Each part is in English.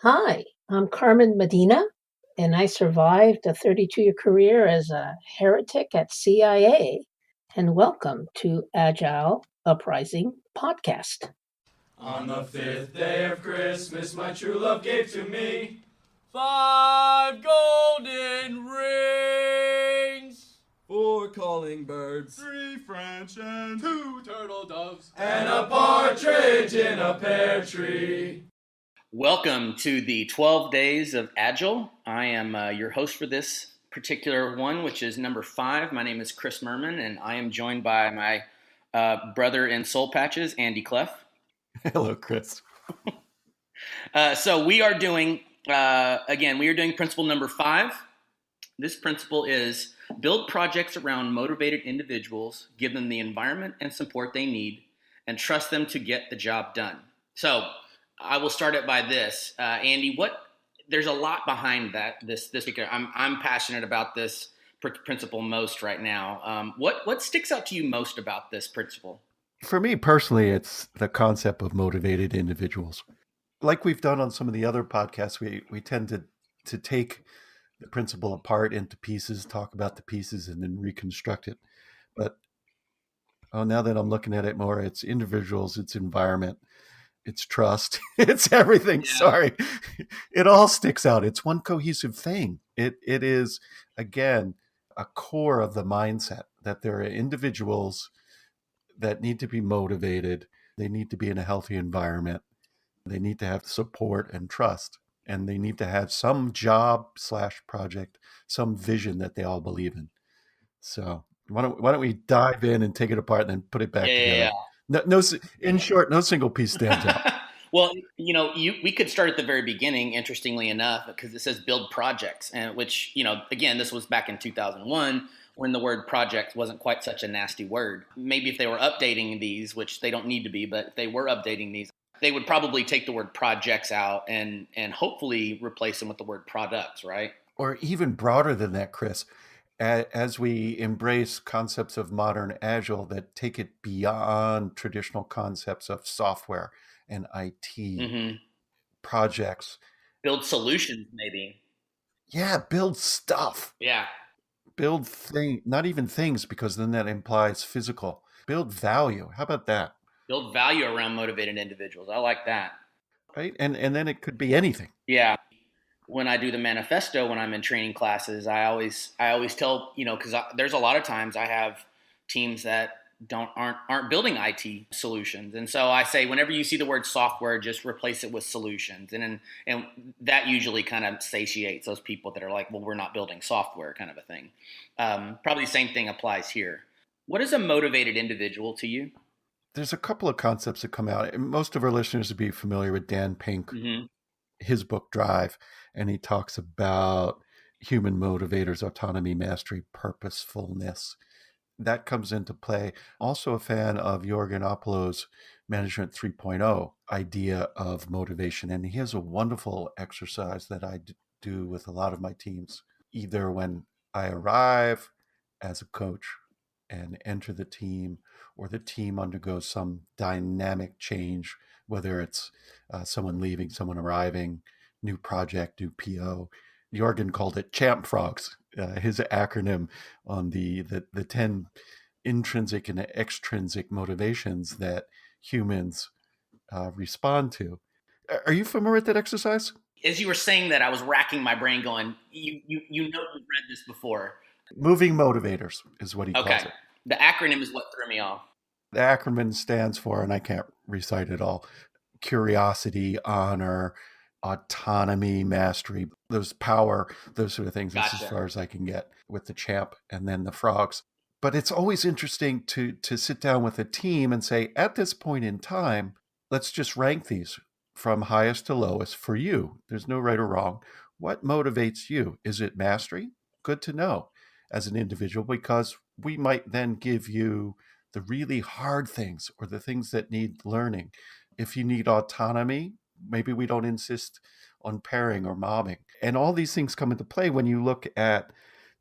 Hi, I'm Carmen Medina, and I survived a 32-year career as a heretic at CIA. And welcome to Agile Uprising Podcast. On the fifth day of Christmas, my true love gave to me 5 golden rings, 4 calling birds, 3 French and 2 turtle doves, and a partridge in a pear tree. Welcome to the 12 Days of Agile. I am your host for this particular one, which is number 5. My name is Chris Murman, and I am joined by my brother in soul patches, Andy Clef. Hello, Chris. So we are doing, principle number 5. This principle is build projects around motivated individuals, give them the environment and support they need, and trust them to get the job done. So I will start it by this. Andy, there's a lot behind this particular, I'm passionate about this principle most right now. What sticks out to you most about this principle? For me personally, it's the concept of motivated individuals. Like we've done on some of the other podcasts, we tend to take the principle apart into pieces, talk about the pieces, and then reconstruct it. But now that I'm looking at it more, it's individuals, it's environment, it's trust, it's everything. Yeah. Sorry. It all sticks out. It's one cohesive thing. It is, again, a core of the mindset that there are individuals that need to be motivated. They need to be in a healthy environment. They need to have support and trust. And they need to have some job/project, some vision that they all believe in. So why don't we dive in and take it apart and then put it back together? Yeah. No, in short, no single piece stands out. Well, we could start at the very beginning, interestingly enough, because it says build projects, and which, again, this was back in 2001 when the word project wasn't quite such a nasty word. Maybe if they were updating these, which they don't need to be, but if they were updating these, they would probably take the word projects out and hopefully replace them with the word products, right? Or even broader than that, Chris. As we embrace concepts of modern Agile that take it beyond traditional concepts of software and IT, projects. Build solutions, maybe. Yeah, build stuff. Yeah. Build not even things, because then that implies physical. Build value. How about that? Build value around motivated individuals. I like that. Right? And then it could be anything. Yeah. When I do the manifesto, when I'm in training classes, I always tell, because there's a lot of times I have teams that aren't building IT solutions. And so I say, whenever you see the word software, just replace it with solutions. And that usually kind of satiates those people that are like, well, we're not building software, kind of a thing. Probably the same thing applies here. What is a motivated individual to you? There's a couple of concepts that come out. Most of our listeners would be familiar with Dan Pink, his book Drive, and he talks about human motivators, autonomy, mastery, purposefulness. That comes into play. Also a fan of Jorgen Oppelo's Management 3.0 idea of motivation. And he has a wonderful exercise that I do with a lot of my teams, either when I arrive as a coach and enter the team, or the team undergoes some dynamic change, whether it's someone leaving, someone arriving, new project, new PO. Jorgen called it Champ Frogs, his acronym on the 10 intrinsic and extrinsic motivations that humans respond to. Are you familiar with that exercise? As you were saying that, I was racking my brain going, you you've read this before. Moving motivators is what he calls it. The acronym is what threw me off. The acronym stands for, and I can't recite it all, curiosity, honor, autonomy, mastery, those power, those sort of things. Gotcha. That's as far as I can get with the champ and then the frogs. But it's always interesting to sit down with a team and say, at this point in time, let's just rank these from highest to lowest for you. There's no right or wrong. What motivates you? Is it mastery? Good to know as an individual, because we might then give you the really hard things or the things that need learning. If you need autonomy, maybe we don't insist on pairing or mobbing. And all these things come into play when you look at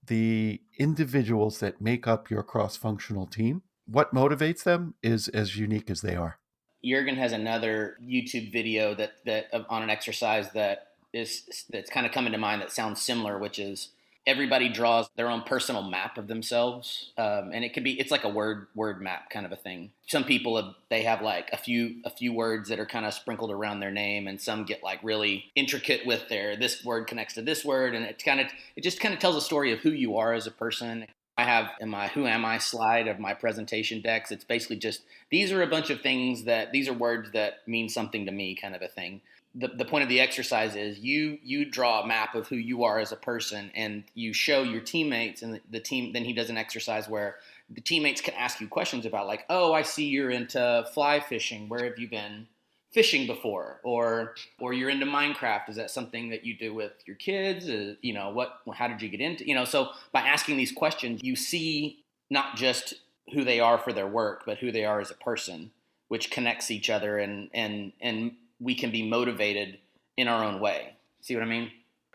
the individuals that make up your cross-functional team. What motivates them is as unique as they are. Jorgen has another YouTube video that on an exercise that that's kind of coming to mind that sounds similar, which is everybody draws their own personal map of themselves, and it's like a word map kind of a thing. Some people they have like a few words that are kind of sprinkled around their name, and some get like really intricate with this word connects to this word, and it just kind of tells a story of who you are as a person. I have in my Who Am I slide of my presentation decks, it's basically just, these are a bunch of things these are words that mean something to me kind of a thing. The point of the exercise is you draw a map of who you are as a person, and you show your teammates, and the team, then he does an exercise where the teammates can ask you questions about like, oh, I see you're into fly fishing. Where have you been fishing before? Or you're into Minecraft. Is that something that you do with your kids? How did you get into, so by asking these questions, you see not just who they are for their work, but who they are as a person, which connects each other, and we can be motivated in our own way. See what I mean?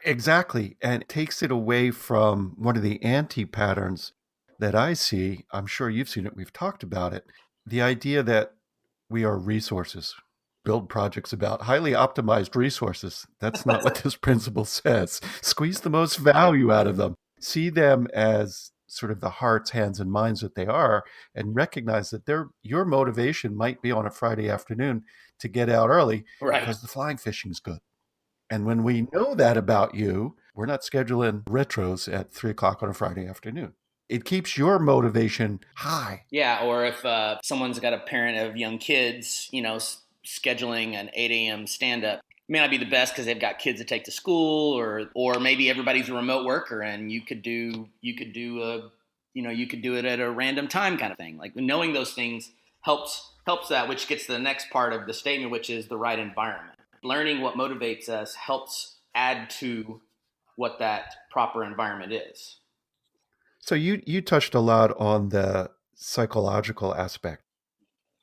Exactly. And it takes it away from one of the anti-patterns that I see. I'm sure you've seen it. We've talked about it. The idea that we are resources. Build projects about highly optimized resources. That's not what this principle says. Squeeze the most value out of them. See them as sort of the hearts, hands, and minds that they are, and recognize that your motivation might be on a Friday afternoon to get out early because the flying fishing is good. And when we know that about you, we're not scheduling retros at 3:00 on a Friday afternoon. It keeps your motivation high. Yeah, or if someone's got a parent of young kids, scheduling an 8 a.m. stand-up may not be the best because they've got kids to take to school, or maybe everybody's a remote worker, and you could do it at a random time kind of thing. Like knowing those things helps that, which gets to the next part of the statement, which is the right environment. Learning what motivates us helps add to what that proper environment is. So you touched a lot on the psychological aspect,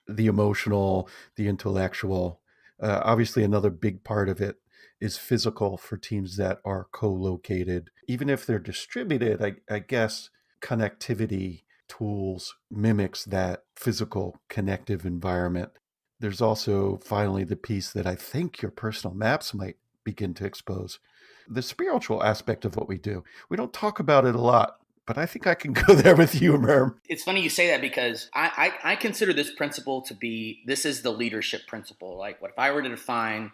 the emotional, the intellectual. Obviously, another big part of it is physical for teams that are co-located. Even if they're distributed, I guess connectivity tools mimics that physical connective environment. There's also finally the piece that I think your personal maps might begin to expose, the spiritual aspect of what we do. We don't talk about it a lot, but I think I can go there with you, Murm. It's funny you say that because I consider this principle to be, this is the leadership principle. Like what if I were to define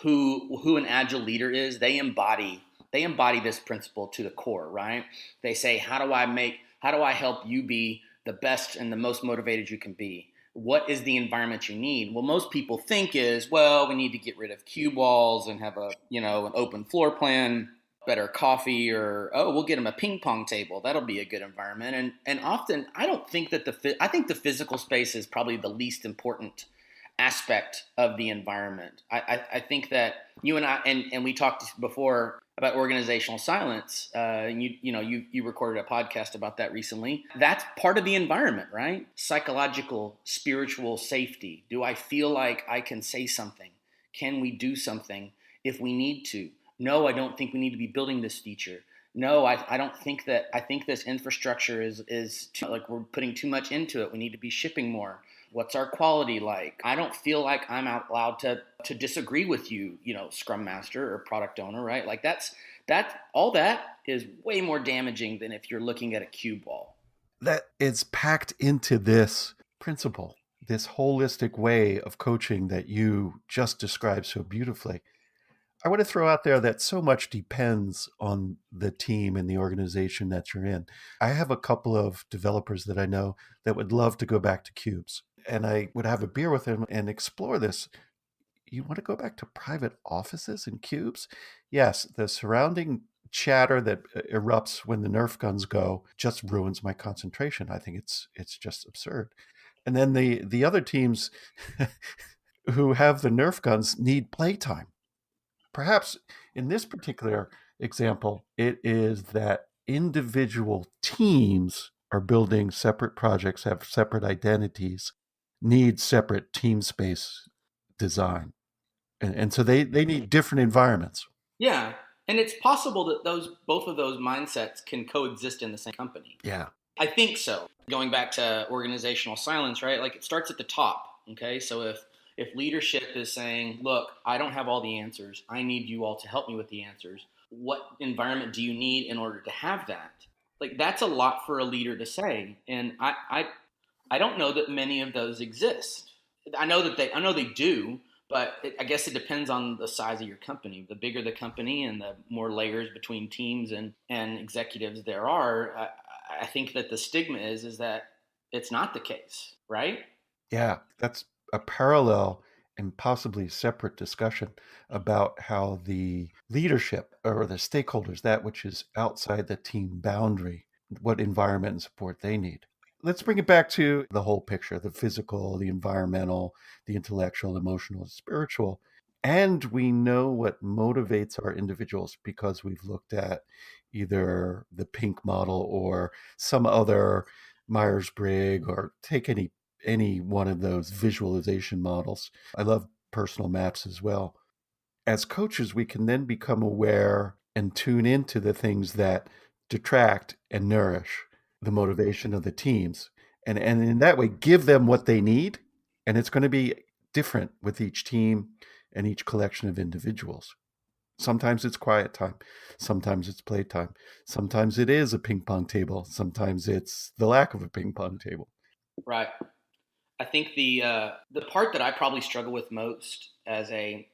who an agile leader is, they embody this principle to the core, right? They say, how do I help you be the best and the most motivated you can be? What is the environment you need? Well, most people think is, well, we need to get rid of cue walls and have an open floor plan, better coffee, or, oh, we'll get them a ping pong table. That'll be a good environment. And often I don't think that I think the physical space is probably the least important aspect of the environment. I think that you and I, and we talked before about organizational silence. You recorded a podcast about that recently. That's part of the environment, right? Psychological, spiritual safety. Do I feel like I can say something? Can we do something if we need to? No, I don't think we need to be building this feature. No, I don't think that. I think this infrastructure is too, like we're putting too much into it. We need to be shipping more. What's our quality like? I don't feel like I'm allowed to disagree with you, Scrum Master or product owner, right? Like all that is way more damaging than if you're looking at a cue ball. That is packed into this principle, this holistic way of coaching that you just described so beautifully. I want to throw out there that so much depends on the team and the organization that you're in. I have a couple of developers that I know that would love to go back to cubes, and I would have a beer with them and explore this. You want to go back to private offices and cubes? Yes, the surrounding chatter that erupts when the Nerf guns go just ruins my concentration. I think it's just absurd. And then the other teams who have the Nerf guns need playtime. Perhaps in this particular example, it is that individual teams are building separate projects, have separate identities, need separate team space design. And so they need different environments. Yeah. And it's possible that both of those mindsets can coexist in the same company. Yeah. I think so. Going back to organizational silence, right? Like it starts at the top. Okay. So if If leadership is saying, look, I don't have all the answers, I need you all to help me with the answers, what environment do you need in order to have that? Like, that's a lot for a leader to say. And I don't know that many of those exist. I know they do, but I guess it depends on the size of your company. The bigger the company and the more layers between teams and executives there are, I think that the stigma is that it's not the case, right? Yeah, that's a parallel and possibly separate discussion about how the leadership or the stakeholders, that which is outside the team boundary, what environment and support they need. Let's bring it back to the whole picture, the physical, the environmental, the intellectual, emotional, spiritual. And we know what motivates our individuals because we've looked at either the pink model or some other Myers-Briggs, or take any one of those visualization models. I love personal maps as well. As coaches, we can then become aware and tune into the things that detract and nourish the motivation of the teams. And in that way, give them what they need. And it's going to be different with each team and each collection of individuals. Sometimes it's quiet time. Sometimes it's playtime. Sometimes it is a ping pong table. Sometimes it's the lack of a ping pong table. Right. I think the part that I probably struggle with most as a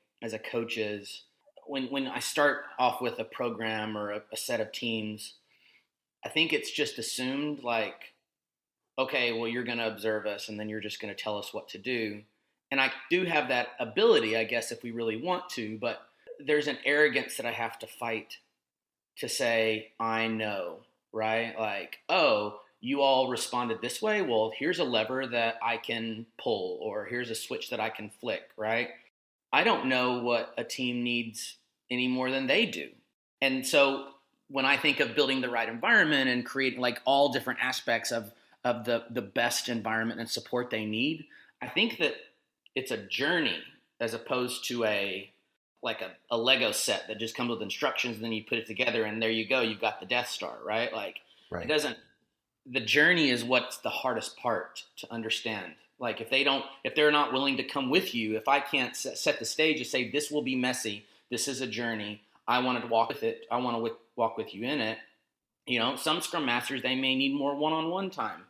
coach is when I start off with a program or a set of teams. I think it's just assumed like, okay, well, you're going to observe us and then you're just going to tell us what to do. And I do have that ability, I guess, if we really want to, but there's an arrogance that I have to fight to say, I know, right? Like, oh, you all responded this way. Well, here's a lever that I can pull, or here's a switch that I can flick, right? I don't know what a team needs any more than they do. And so when I think of building the right environment and creating like all different aspects of the best environment and support they need, I think that it's a journey as opposed to a Lego set that just comes with instructions and then you put it together and there you go, you've got the Death Star, right? Like, right. It doesn't, the journey is what's the hardest part to understand. Like if they're not willing to come with you, if I can't set the stage and say, this will be messy, this is a journey, I want to walk with it, I want to walk with you in it. You know, some Scrum Masters, they may need more one-on-one time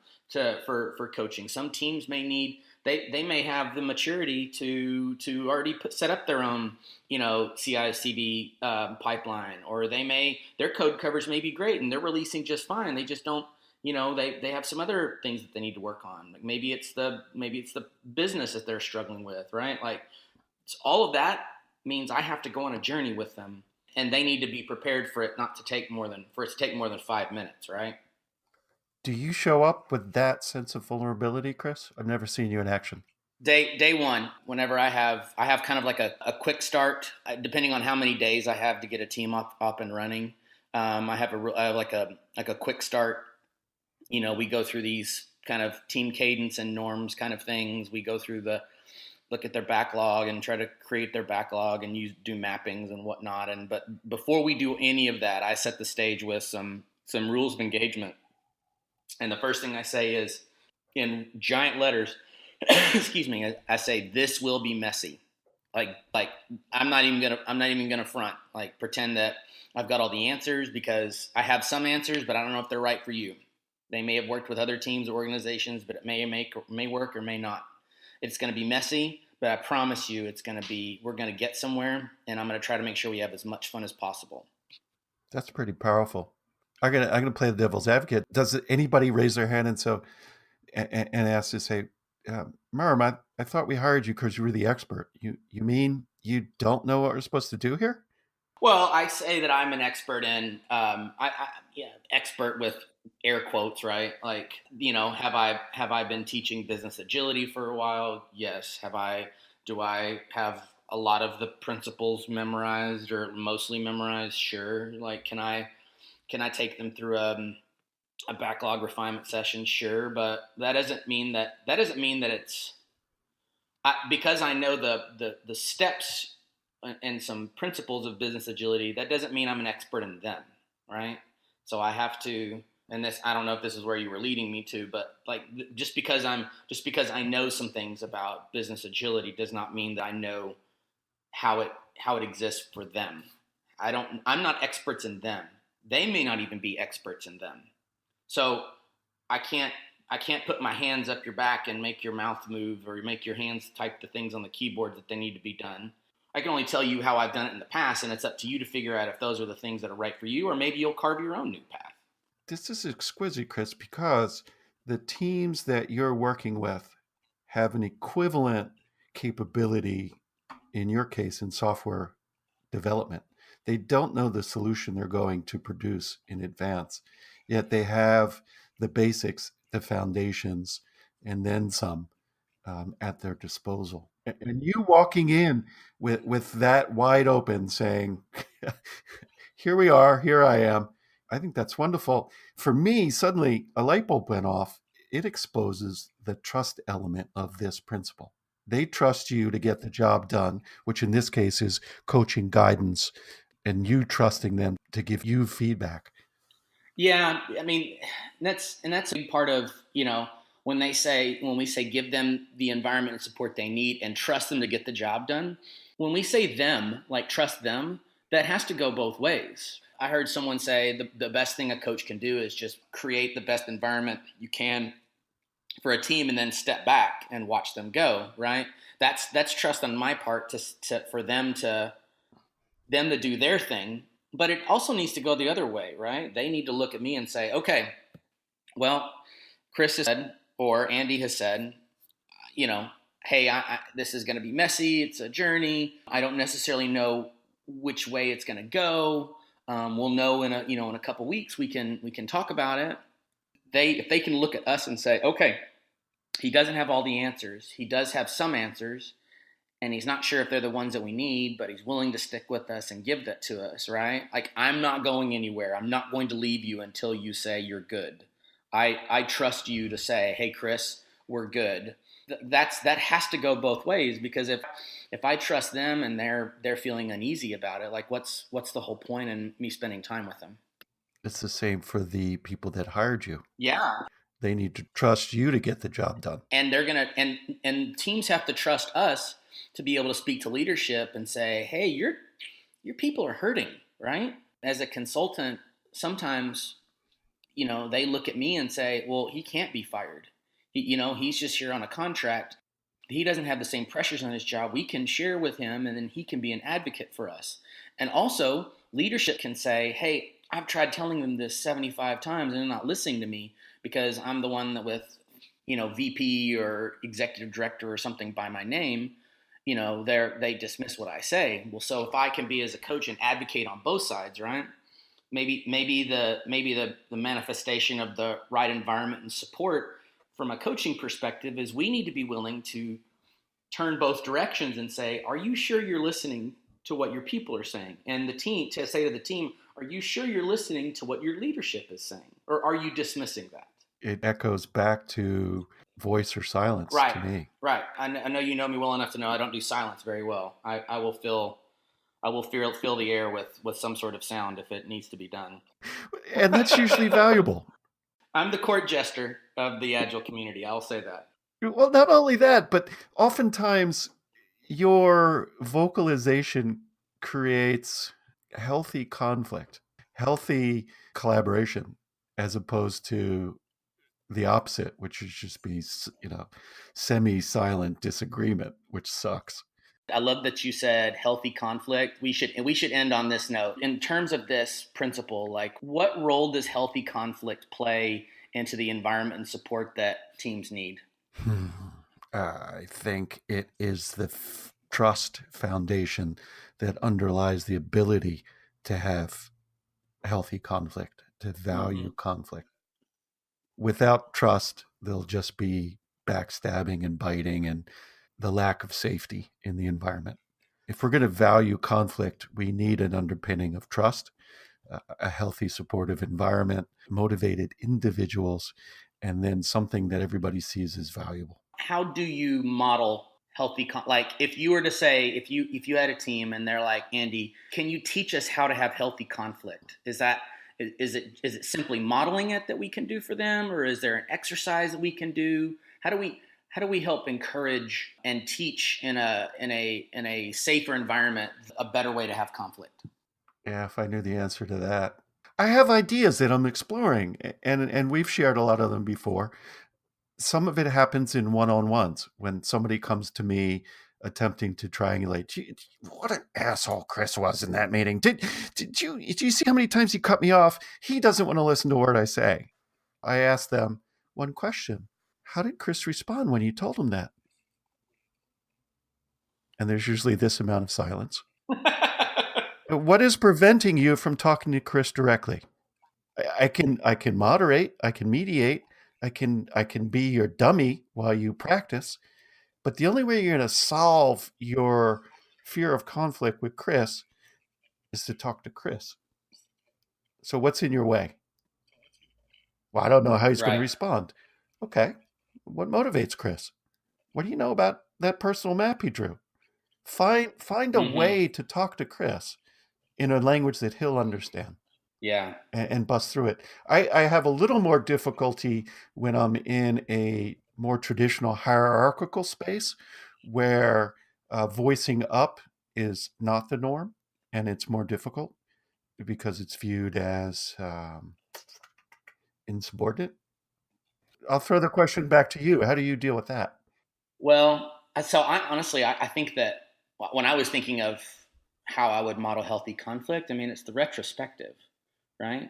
for coaching. Some teams may need, they may have the maturity to already set up their own, you know, CI/CD pipeline, or their code coverage may be great and they're releasing just fine. They just don't, you know, they have some other things that they need to work on. Like maybe it's the business that they're struggling with, right? Like all of that means I have to go on a journey with them, and they need to be prepared for it to take more than 5 minutes, right? Do you show up with that sense of vulnerability, Chris? I've never seen you in action. Day one, whenever I have kind of like a quick start, depending on how many days I have to get a team up and running. I have like a quick start. You know, we go through these kind of team cadence and norms kind of things. We go through look at their backlog and try to create their backlog and do mappings and whatnot. But before we do any of that, I set the stage with some rules of engagement. And the first thing I say is, in giant letters, excuse me, I say, this will be messy. Like I'm not even gonna front, like pretend that I've got all the answers, because I have some answers, but I don't know if they're right for you. They may have worked with other teams or organizations, but it may work or may not. It's going to be messy, but I promise you we're going to get somewhere, and I'm going to try to make sure we have as much fun as possible. That's pretty powerful. I'm gonna play the devil's advocate. Does anybody raise their hand and ask to say, Murman, I thought we hired you because you were the expert. You mean you don't know what we're supposed to do here? Well, I say that I'm an expert in, expert with air quotes, right? Like, you know, have I been teaching business agility for a while? Yes. Do I have a lot of the principles memorized or mostly memorized? Sure. Like, can I take them through a backlog refinement session? Sure. But that doesn't mean that it's, because I know the steps and some principles of business agility, that doesn't mean I'm an expert in them, right? So I have to and this, I don't know if this is where you were leading me to, but like just because I know some things about business agility does not mean that I know how it exists for them. I'm not experts in them. They may not even be experts in them. So I can't put my hands up your back and make your mouth move or make your hands type the things on the keyboard that they need to be done. I can only tell you how I've done it in the past, and it's up to you to figure out if those are the things that are right for you, or maybe you'll carve your own new path. This is exquisite, Chris, because the teams that you're working with have an equivalent capability, in your case, in software development. They don't know the solution they're going to produce in advance, yet they have the basics, the foundations, and then some at their disposal. And you walking in with that wide open saying, here we are, here I am. I think that's wonderful. For me, suddenly a light bulb went off. It exposes the trust element of this principle. They trust you to get the job done, which in this case is coaching, guidance, and you trusting them to give you feedback. Yeah, I mean, that's a big part of, when we say give them the environment and support they need and trust them to get the job done. When we say them, like trust them, that has to go both ways. I heard someone say the best thing a coach can do is just create the best environment you can for a team and then step back and watch them go, right? That's trust on my part for them to do their thing. But it also needs to go the other way, right? They need to look at me and say, okay, well, Chris has said, or Andy has said, hey, this is going to be messy. It's a journey. I don't necessarily know which way it's going to go. We'll know in a couple weeks. We can talk about it. If they can look at us and say, okay, he doesn't have all the answers. He does have some answers, and he's not sure if they're the ones that we need, but he's willing to stick with us and give that to us, right? Like, I'm not going anywhere. I'm not going to leave you until you say you're good. I trust you to say, hey, Chris, we're good. That has to go both ways, because if I trust them and they're feeling uneasy about it, like what's the whole point in me spending time with them? It's the same for the people that hired you. Yeah. They need to trust you to get the job done. And they're going to, and teams have to trust us to be able to speak to leadership and say, hey, your people are hurting, right? As a consultant, sometimes, they look at me and say, well, he can't be fired. He's just here on a contract. He doesn't have the same pressures on his job. We can share with him, and then he can be an advocate for us. And also, leadership can say, hey, I've tried telling them this 75 times and they're not listening to me because I'm the one that with, VP or executive director or something by my name, they dismiss what I say. Well, so if I can be as a coach and advocate on both sides, right? Maybe the manifestation of the right environment and support from a coaching perspective is we need to be willing to turn both directions and say, are you sure you're listening to what your people are saying? And the team, to say to the team, are you sure you're listening to what your leadership is saying? Or are you dismissing that? It echoes back to voice or silence to me. Right. I know you know me well enough to know I don't do silence very well. I will fill the air with some sort of sound if it needs to be done. And that's usually valuable. I'm the court jester of the Agile community. I'll say that. Well, not only that, but oftentimes your vocalization creates healthy conflict, healthy collaboration, as opposed to the opposite, which is just be, semi-silent disagreement, which sucks. I love that you said healthy conflict. We should end on this note. In terms of this principle, like what role does healthy conflict play into the environment and support that teams need? I think it is the trust foundation that underlies the ability to have healthy conflict, to value conflict. Without trust, there'll just be backstabbing and biting and the lack of safety in the environment. If we're going to value conflict, we need an underpinning of trust, a healthy, supportive environment, motivated individuals, and then something that everybody sees as valuable. How do you model healthy like if you were to say, if you had a team and they're like, Andy, can you teach us how to have healthy conflict? Is that Is it simply modeling it that we can do for them, or is there an exercise that we can do? How do we help encourage and teach in a safer environment a better way to have conflict? Yeah, if I knew the answer to that. I have ideas that I'm exploring, and we've shared a lot of them before. Some of it happens in one-on-ones when somebody comes to me attempting to triangulate. What an asshole Chris was in that meeting. Did you see how many times he cut me off? He doesn't want to listen to a word I say. I ask them one question. How did Chris respond when you told him that? And there's usually this amount of silence. What is preventing you from talking to Chris directly? I can moderate, I can mediate, I can be your dummy while you practice, but the only way you're going to solve your fear of conflict with Chris is to talk to Chris. So what's in your way? Well, I don't know how he's going to respond. Okay. What motivates Chris? What do you know about that personal map he drew? Find a way to talk to Chris in a language that he'll understand. Yeah. And bust through it. I have a little more difficulty when I'm in a more traditional hierarchical space where voicing up is not the norm, and it's more difficult because it's viewed as insubordinate. I'll throw the question back to you. How do you deal with that? Well, so I think that when I was thinking of how I would model healthy conflict, I mean, it's the retrospective, right?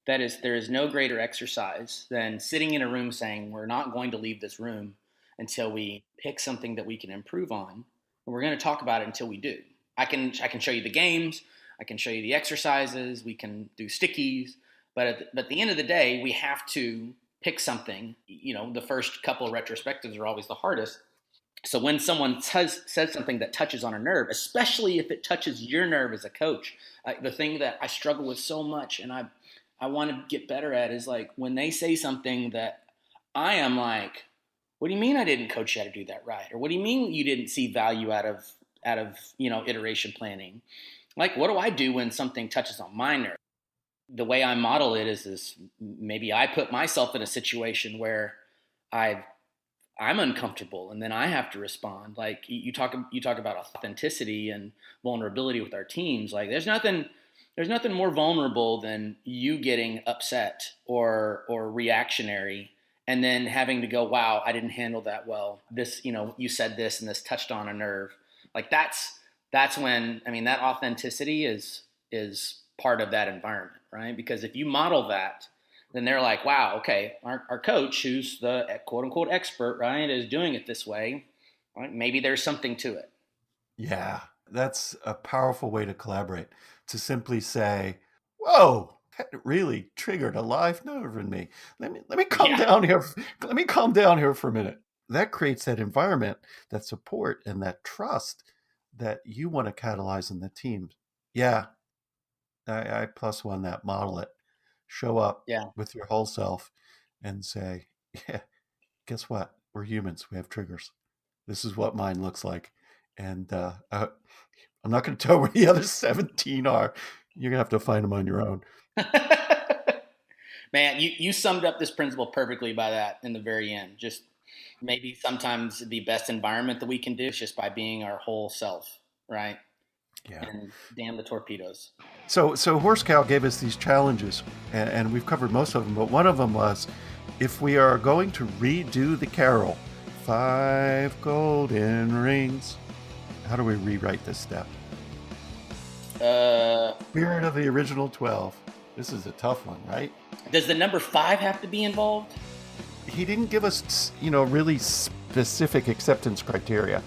There is no greater exercise than sitting in a room saying, we're not going to leave this room until we pick something that we can improve on. And we're going to talk about it until we do. I can show you the games. I can show you the exercises. We can do stickies. But at the end of the day, we have to pick something. The first couple of retrospectives are always the hardest. So when someone says something that touches on a nerve, especially if it touches your nerve as a coach, the thing that I struggle with so much and I want to get better at is like when they say something that I am like, what do you mean I didn't coach you how to do that right? Or what do you mean you didn't see value out of iteration planning? Like, what do I do when something touches on my nerve? The way I model it is maybe I put myself in a situation where I'm uncomfortable and then I have to respond. Like you talk about authenticity and vulnerability with our teams. Like there's nothing more vulnerable than you getting upset or reactionary and then having to go, wow, I didn't handle that well. This, you said this and this touched on a nerve. Like that's when, that authenticity is part of that environment, right? Because if you model that, then they're like, wow, okay, our coach, who's the quote unquote expert, right, is doing it this way. Right? Maybe there's something to it. Yeah, that's a powerful way to collaborate. To simply say, whoa, that really triggered a live nerve in me. Let me calm down here. Let me calm down here for a minute. That creates that environment, that support, and that trust that you want to catalyze in the team. Yeah, I +1 that. Model it. Show up with your whole self and say, yeah, guess what? We're humans. We have triggers. This is what mine looks like. And I'm not going to tell where the other 17 are. You're going to have to find them on your own. Man, you summed up this principle perfectly by that in the very end. Just maybe sometimes the best environment that we can do is just by being our whole self, right? Yeah. And damn the torpedoes. So Horse Cow gave us these challenges, and we've covered most of them, but one of them was, if we are going to redo the carol, 5 golden rings, how do we rewrite this step? Spirit of the original 12. This is a tough one, right? Does the number 5 have to be involved? He didn't give us, really specific acceptance criteria.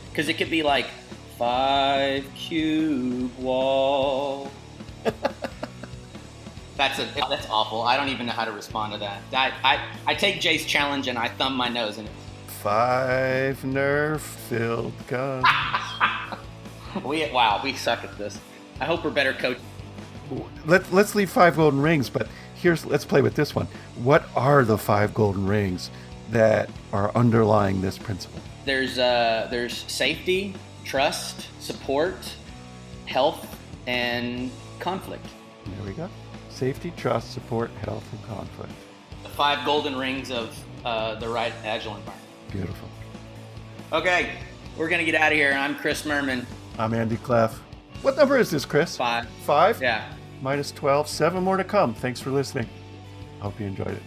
Because it could be like 5 cube wall. That's awful. I don't even know how to respond to that. I take Jay's challenge and I thumb my nose in it. 5 nerve-filled guns. We suck at this. I hope we're better coached. Let's leave 5 golden rings, but let's play with this one. What are the 5 golden rings that are underlying this principle? There's safety, trust, support, health, and conflict. There we go. Safety, trust, support, health, and conflict. The 5 golden rings of the right agile environment. Beautiful. Okay, we're going to get out of here. I'm Chris Murman. I'm Andy Cleff. What number is this, Chris? 5. 5? Yeah. Minus 12. 7 more to come. Thanks for listening. Hope you enjoyed it.